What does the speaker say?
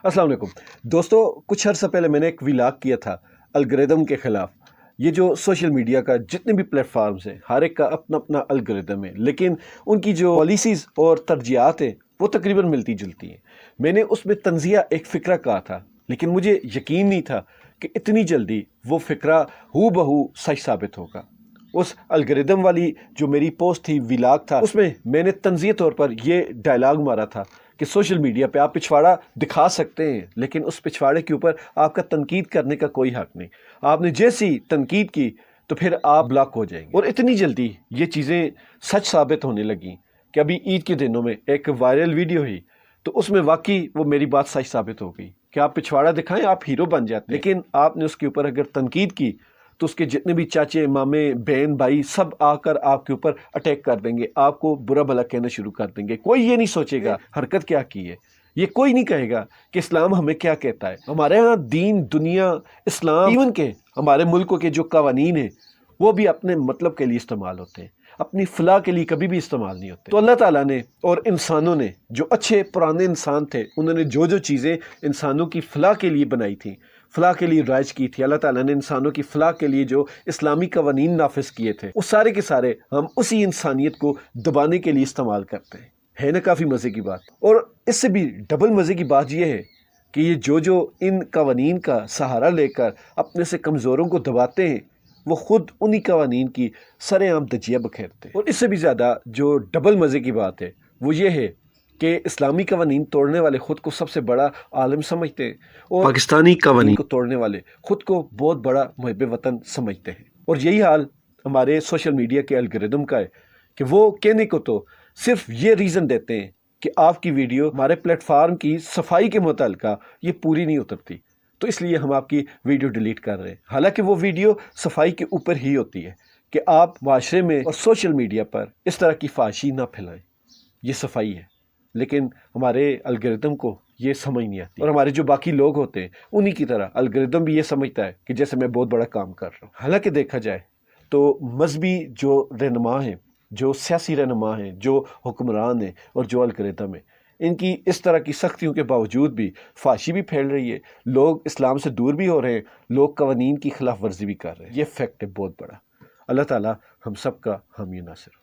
अस्सलाम वालेकुम दोस्तों, कुछ अर्सा पहले मैंने एक व्लॉग किया था अलगोरिदम के ख़िलाफ़। ये जो सोशल मीडिया का जितने भी प्लेटफॉर्म्स हैं, हर एक का अपना अपना अलगोरिदम है, लेकिन उनकी जो पॉलिसीज़ और तरजीहात हैं वो तकरीबन मिलती जुलती हैं। मैंने उसमें तंज़िया एक फ़िक्रा कहा था, लेकिन मुझे यकीन नहीं था कि इतनी जल्दी वो फ़िक्रा हू बहू सच साबित होगा। उस अलगोरिदम वाली जो मेरी पोस्ट थी, व्लॉग था, उसमें मैंने तंज़िया तौर पर ये डायलॉग मारा था कि सोशल मीडिया पे आप पिछवाड़ा दिखा सकते हैं, लेकिन उस पिछवाड़े के ऊपर आपका तनकीद करने का कोई हक नहीं। आपने जैसी तनकीद की तो फिर आप ब्लॉक हो जाएंगे। और इतनी जल्दी ये चीज़ें सच साबित होने लगी कि अभी ईद के दिनों में एक वायरल वीडियो हुई, तो उसमें वाकई वो मेरी बात सच साबित हो गई कि आप पिछवाड़ा दिखाएं, आप हीरो बन जाते हैं। लेकिन आपने उसके ऊपर अगर तनकीद की तो उसके जितने भी चाचे मामे बहन भाई सब आकर आपके ऊपर अटैक कर देंगे, आपको बुरा भला कहना शुरू कर देंगे। कोई ये नहीं सोचेगा हरकत क्या की है, ये कोई नहीं कहेगा कि इस्लाम हमें क्या कहता है। हमारे यहाँ दीन दुनिया इस्लाम इवन के हमारे मुल्कों के जो कवानीन हैं वो भी अपने मतलब के लिए इस्तेमाल होते हैं, अपनी फलाह के लिए कभी भी इस्तेमाल नहीं होते। तो अल्लाह ताला ने और इंसानों ने, जो अच्छे पुराने इंसान थे, उन्होंने जो जो चीज़ें इंसानों की फलाह के लिए बनाई थी, फलाह के लिए राइज की थी, अल्लाह ताला ने इंसानों की फलाह के लिए जो इस्लामी कवानीन नाफिज किए थे, वो सारे के सारे हम उसी इंसानियत को दबाने के लिए इस्तेमाल करते हैं। है ना काफ़ी मज़े की बात। और इससे भी डबल मज़े की बात यह है कि ये जो इन कवानीन का सहारा लेकर अपने से कमज़ोरों को दबाते हैं, वो खुद उन्हीं कवानीन की सरेआम धज्जियाँ बखेरते हैं। और इससे भी ज़्यादा जो डबल मज़े की बात है वो ये है कि इस्लामी कवानीन तोड़ने वाले खुद को सबसे बड़ा आलिम समझते हैं और पाकिस्तानी कवानीन को तोड़ने वाले खुद को बहुत बड़ा मुहिब वतन समझते हैं। और यही हाल हमारे सोशल मीडिया के अलगोरिदम का है कि वो कहने को तो सिर्फ ये रीज़न देते हैं कि आपकी वीडियो हमारे प्लेटफार्म की सफाई के मुताल्लिक़ ये पूरी नहीं उतरती, तो इसलिए हम आपकी वीडियो डिलीट कर रहे हैं। हालांकि वो वीडियो सफाई के ऊपर ही होती है कि आप माशरे में और सोशल मीडिया पर इस तरह की फाशी ना फैलाएं, ये सफाई है। लेकिन हमारे अलगोरिदम को ये समझ नहीं आती, और हमारे जो बाकी लोग होते हैं उन्हीं की तरह अलगोरिदम भी ये समझता है कि जैसे मैं बहुत बड़ा काम कर रहा हूँ। हालांकि देखा जाए तो मजहबी जो रहनुमा हैं, जो सियासी रहनुमा हैं, जो हुक्मरान हैं और जो अलगोरिदम है, इनकी इस तरह की सख्तियों के बावजूद भी फाशी भी फैल रही है, लोग इस्लाम से दूर भी हो रहे हैं, लोग कवानीन की खिलाफ वर्जी भी कर रहे हैं। ये फैक्ट है बहुत बड़ा। अल्लाह ताला हम सब का हामी नासिर।